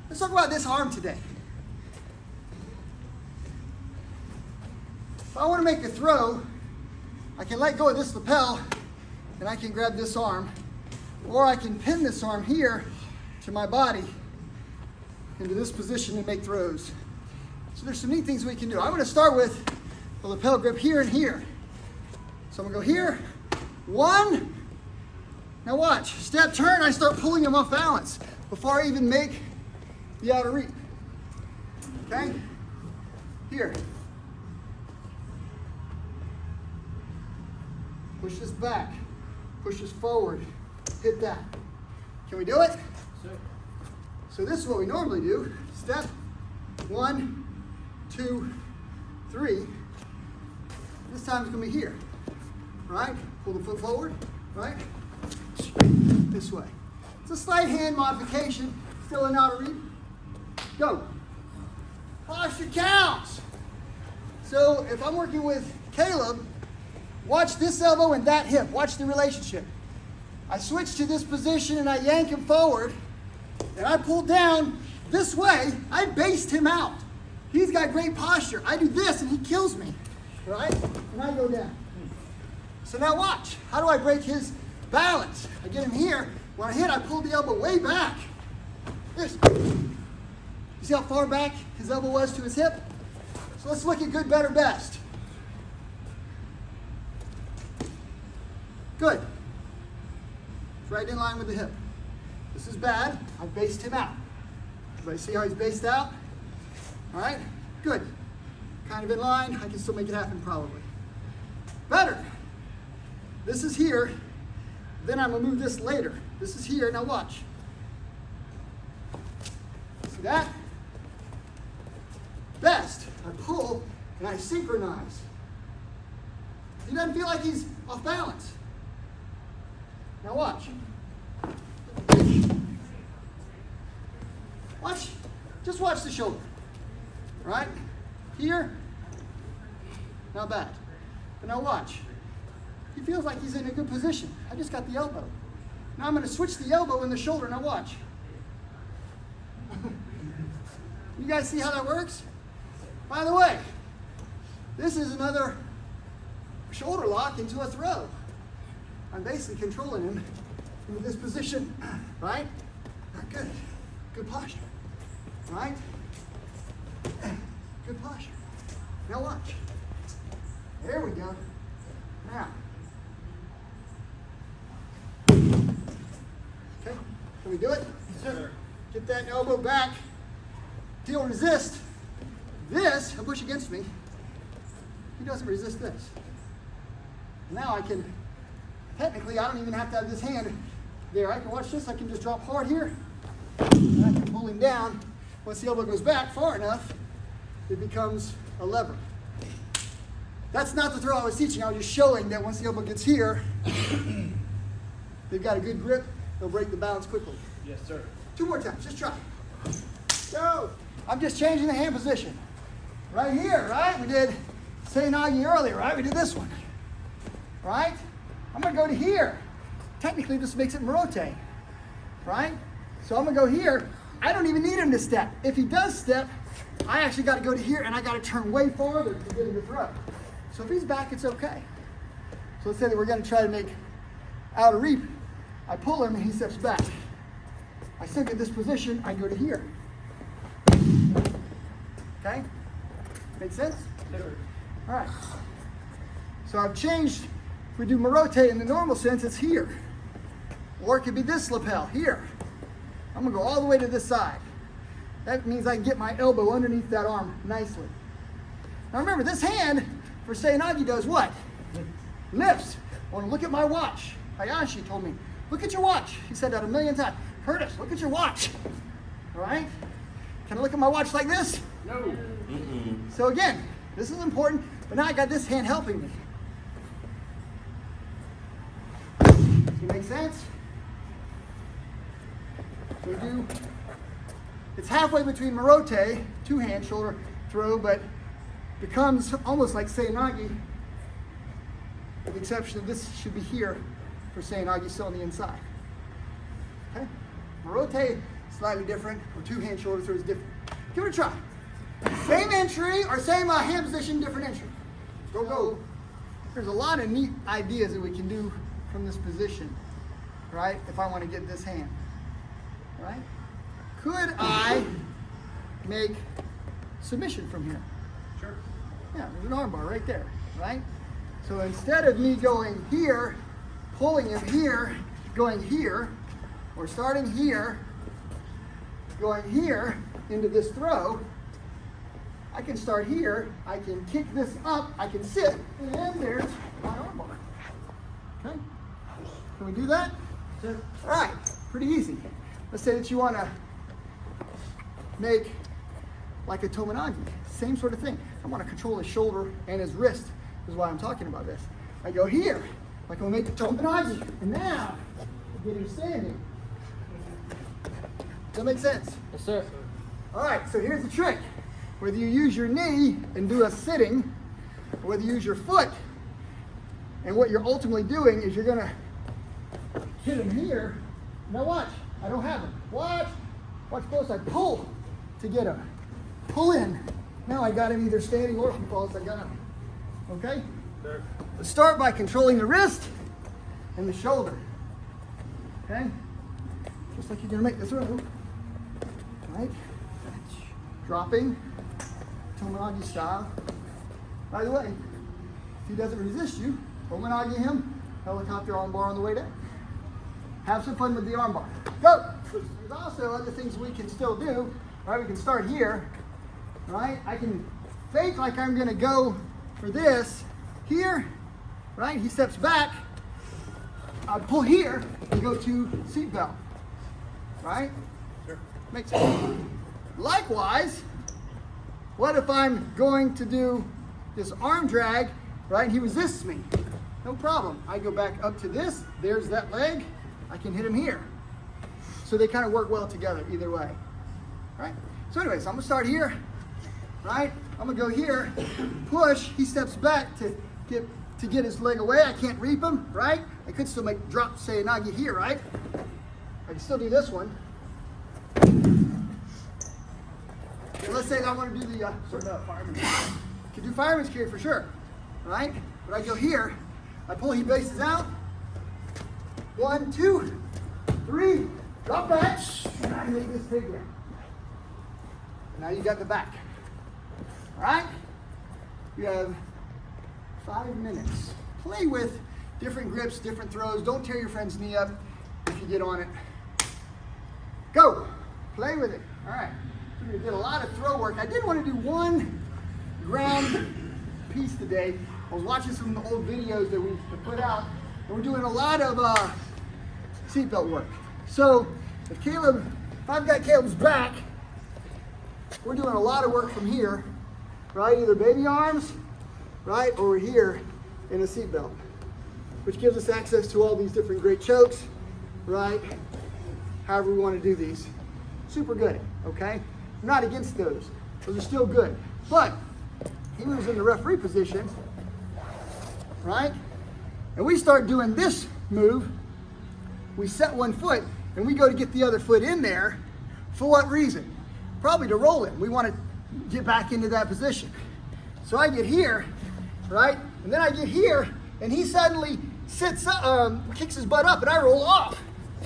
Let's talk about this arm today. If I want to make a throw, I can let go of this lapel and I can grab this arm, or I can pin this arm here to my body into this position and make throws. So there's some neat things we can do. I'm going to start with the lapel grip here and here. So I'm going to go here, 1. Now watch, step, turn, I start pulling him off balance before I even make the outer reap. Okay? Here. Push this back, push this forward, hit that. Can we do it? Sure. So this is what we normally do. Step, 1, 2, 3. This time it's going to be here, right? Pull the foot forward, right? Straight this way. It's a slight hand modification, still an outer reap. Go. Posture counts. So if I'm working with Caleb, watch this elbow and that hip. Watch the relationship. I switch to this position and I yank him forward, and I pull down this way. I based him out. He's got great posture. I do this and he kills me, right? And I go down. So now watch. How do I break his balance? I get him here. When I hit, I pull the elbow way back. This. You see how far back his elbow was to his hip? So let's look at good, better, best. Good. It's right in line with the hip. This is bad. I based him out. Everybody see how he's based out? All right? Good. Kind of in line. I can still make it happen probably. Better. This is here. Then I'm going to move this later. This is here. Now watch. See that? Best. I pull and I synchronize. He doesn't feel like he's off balance. Now watch. Watch. Just watch the shoulder. Right? Here. Not bad. But now watch. He feels like he's in a good position. I just got the elbow. Now I'm going to switch the elbow and the shoulder. Now watch. You guys see how that works? By the way, this is another shoulder lock into a throw. I'm basically controlling him into this position, right? Not good. Good posture, right? Good posture. Now watch. There we go. Now. Okay, can we do it? Sure. Get that elbow back. He'll resist this. He'll push against me. He doesn't resist this. Now I can, technically, I don't even have to have this hand there. I can watch this. I can just drop hard here. And I can pull him down. Once the elbow goes back far enough, it becomes a lever. That's not the throw I was teaching. I was just showing that once the elbow gets here, they've got a good grip. They'll break the balance quickly. Yes, sir. 2 more times. Just try. Go. I'm just changing the hand position. Right here, right? We did Seinagi earlier, right? We did this one. Right? I'm going to go to here. Technically, this makes it Morote. Right? So I'm going to go here. I don't even need him to step. If he does step, I actually got to go to here, and I got to turn way farther to get him to throw. So if he's back, it's okay. So let's say that we're going to try to make outer reap. I pull him, and he steps back. I sink in this position. I go to here. Okay? Make sense? Sure. All right. So I've changed. If we do Morote in the normal sense, it's here. Or it could be this lapel, here. I'm going to go all the way to this side. That means I can get my elbow underneath that arm nicely. Now remember, this hand for Seinagi does what? Lifts. I want to look at my watch. Hayashi told me, look at your watch. He said that 1,000,000 times. Curtis, look at your watch. All right? Can I look at my watch like this? No. Mm-mm. So again, this is important, but now I got this hand helping me. Does it make sense? So we do, it's halfway between Morote, 2-hand shoulder throw, but becomes almost like Seinagi, with the exception of this should be here for Seinagi, still on the inside. Okay? Morote slightly different, or two-hand shoulder throw is different. Give it a try. Same entry or same hand position, different entry. Go, go. There's a lot of neat ideas that we can do from this position, right? If I want to get this hand, right? Could I make submission from here? Sure. Yeah, there's an arm bar right there, right? So instead of me going here, pulling him here, going here, or starting here, going here into this throw, I can start here, I can kick this up, I can sit, and then there's my arm bar. Okay? Can we do that? Sure. All right, pretty easy. Let's say that you want to make like a Tominagi, same sort of thing. I want to control his shoulder and his wrist, is why I'm talking about this. I go here, like I'm going to make the Tominagi, and now I get him standing. Does that make sense? Yes, sir. All right, so here's the trick. Whether you use your knee and do a sitting, or whether you use your foot, and what you're ultimately doing is you're going to hit him here. Now watch, I don't have him. Watch close, I pull to get him. Pull in. Now I got him either standing or if he falls, I got him. Okay? Sure. Let's start by controlling the wrist and the shoulder. Okay? Just like you're going to make the throw. Right? Dropping, Tominagi style. By the way, if he doesn't resist you, Tominagi him, helicopter arm bar on the way down. Have some fun with the arm bar. Go! There's also other things we can still do. Right? We can start here. Right? I can fake like I'm going to go for this here. Right? He steps back. I pull here and go to seatbelt. Right? Sure. Makes sense. Likewise, what if I'm going to do this arm drag, right? And he resists me. No problem. I go back up to this. There's that leg. I can hit him here. So they kind of work well together either way. Right? So anyways, I'm going to start here. Right? I'm going to go here. Push. He steps back to get his leg away. I can't reap him. Right? I could still make drop, say, Nagi here. Right? I can still do this one. Let's say that I want to do the fireman's carry. Can do fireman's carry for sure, right? But I go here, I pull, he bases out. 1, 2, 3, drop back, and I make this takedown. Now you got the back. All right? You have 5 minutes. Play with different grips, different throws. Don't tear your friend's knee up if you get on it. Go. Play with it. All right. We did a lot of throw work. I did want to do one ground piece today. I was watching some of the old videos that we put out, and we're doing a lot of seatbelt work. So if I've got Caleb's back, we're doing a lot of work from here, right? Either baby arms, right, or we're here in a seatbelt, which gives us access to all these different great chokes, right? However we want to do these. Super good, okay? I'm not against those. Those are still good. But he moves in the referee position, right? And we start doing this move. We set one foot, and we go to get the other foot in there. For what reason? Probably to roll him. We want to get back into that position. So I get here, right? And then I get here, and he suddenly sits up, kicks his butt up, and I roll off.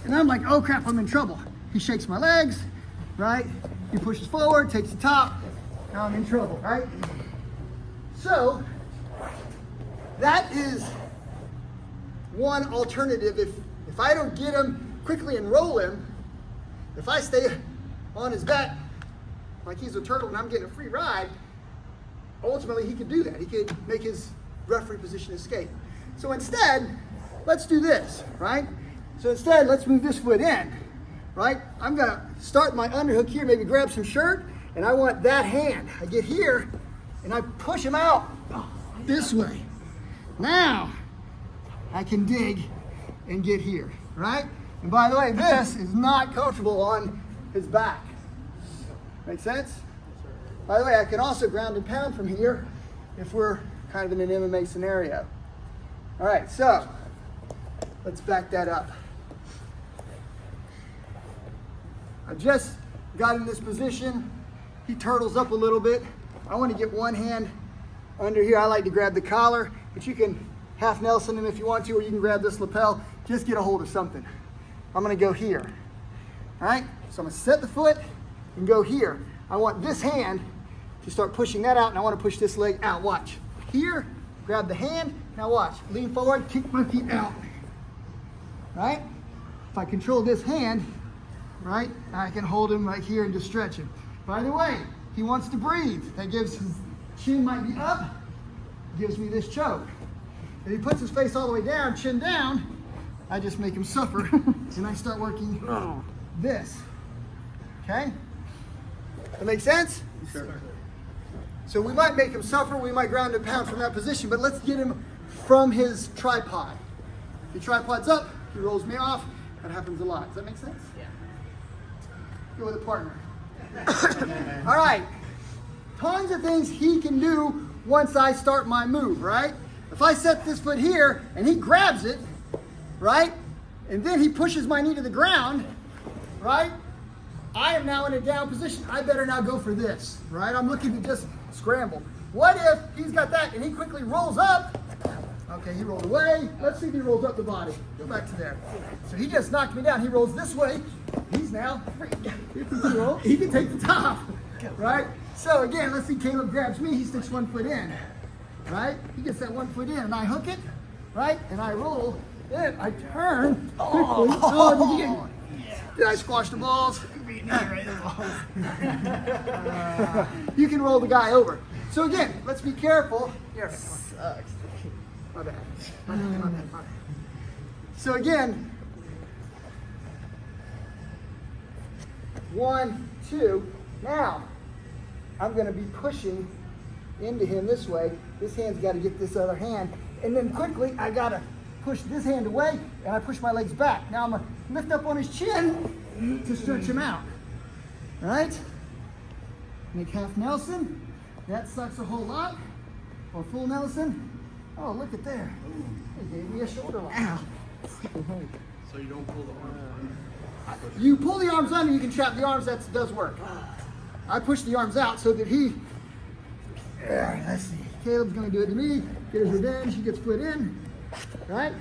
And I'm like, oh crap, I'm in trouble. He shakes my legs, right? He pushes forward, takes the top. Now I'm in trouble, right? So that is one alternative. If I don't get him quickly and roll him, if I stay on his back like he's a turtle and I'm getting a free ride, ultimately he could do that. He could make his referee position escape. So instead, let's do this, right? So instead, let's move this foot in, right? I'm gonna start my underhook here, maybe grab some shirt, and I want that hand. I get here, and I push him out this way. Now, I can dig and get here, right? And by the way, this is not comfortable on his back. Make sense? By the way, I can also ground and pound from here if we're kind of in an MMA scenario. All right, so let's back that up. I just got in this position. He turtles up a little bit. I want to get one hand under here. I like to grab the collar, but you can half Nelson him if you want to, or you can grab this lapel. Just get a hold of something. I'm going to go here. All right? So I'm going to set the foot and go here. I want this hand to start pushing that out, and I want to push this leg out. Watch. Here, grab the hand. Now watch. Lean forward, kick my feet out. Right? If I control this hand, right, I can hold him right here and just stretch him. By the way, he wants to breathe. That gives his chin might be up, gives me this choke. If he puts his face all the way down, chin down, I just make him suffer, and I start working this. Okay? That make sense? Sure. So we might make him suffer, we might ground and pound from that position, but let's get him from his tripod. If the tripod's up, he rolls me off. That happens a lot. Does that make sense? Yeah. Go with a partner. All right. Tons of things he can do once I start my move, right? If I set this foot here and he grabs it, right? And then he pushes my knee to the ground, right? I am now in a down position. I better now go for this, right? I'm looking to just scramble. What if he's got that and he quickly rolls up? Okay, he rolled away. Let's see if he rolls up the body. Go back to there. So he just knocked me down. He rolls this way. He's now free. He can take the top, right? So again, let's see, Caleb grabs me. He sticks 1 foot in, right? He gets that 1 foot in, and I hook it, right? And I roll. Then I turn quickly. Did I squash the balls? You can roll the guy over. So again, let's be careful. Sucks. My bad. My bad. So again, 1, 2. Now, I'm going to be pushing into him this way. This hand's got to get this other hand. And then quickly, I got to push this hand away, and I push my legs back. Now I'm going to lift up on his chin to stretch him out. All right? Make half Nelson. That sucks a whole lot. Or full Nelson. Oh, look at there. They gave me a shoulder lock. Ow. So you don't pull the arms under? You pull the arms under, you can trap the arms. That does work. I push the arms out so that he... Let's see. Caleb's going to do it to me. Get his revenge. He gets put in. Right?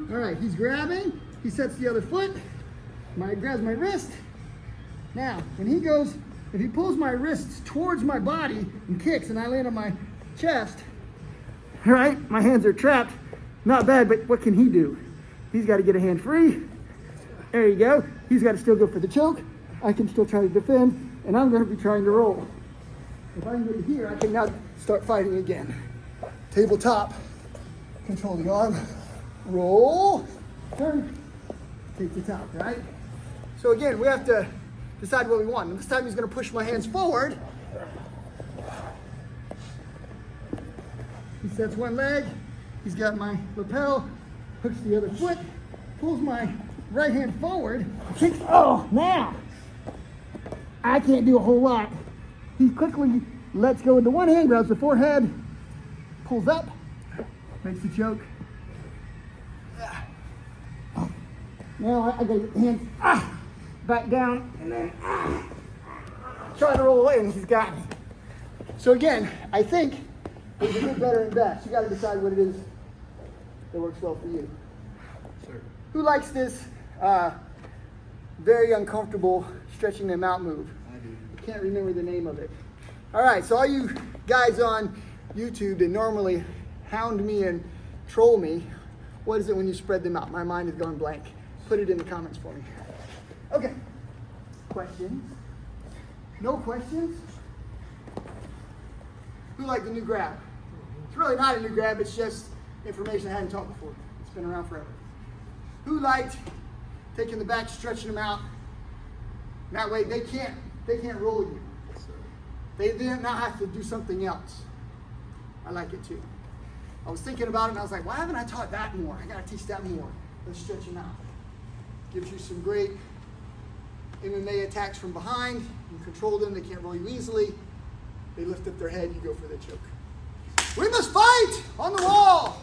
All right, he's grabbing. He sets the other foot. Grabs my wrist. Now, when he goes, if he pulls my wrists towards my body and kicks and I land on my chest, all right, my hands are trapped. Not bad, but what can he do? He's got to get a hand free. There you go. He's got to still go for the choke. I can still try to defend, and I'm going to be trying to roll. If I can get here, I can now start fighting again. Tabletop. Control the arm. Roll. Turn. Take the top, right? So again, we have to decide what we want. And this time he's going to push my hands forward. He sets one leg. He's got my lapel. Hooks the other foot. Pulls my right hand forward. Kicks. Oh, now I can't do a whole lot. He quickly lets go with the one hand, grabs the forehead, pulls up, makes the choke. Now I got the hands back down and then try to roll away, and he's got me. So again, I think there's a good, better, and best. You got to decide what it is that works well for you. Sure. Who likes this very uncomfortable stretching them out move? I do. I can't remember the name of it. All right, so all you guys on YouTube that normally hound me and troll me, what is it when you spread them out? My mind is going blank. Put it in the comments for me. Okay. Questions? No questions? Who liked the new grab? It's really not a new grab, it's just information I hadn't taught before. It's been around forever. Who liked taking the back, stretching them out? That way they can't roll you. They then now have to do something else. I like it too. I was thinking about it and I was like, why haven't I taught that more? I gotta teach that more. Let's stretch them out. Gives you some great MMA attacks from behind. You control them, they can't roll you easily. They lift up their head, you go for the choke. We must fight on the wall!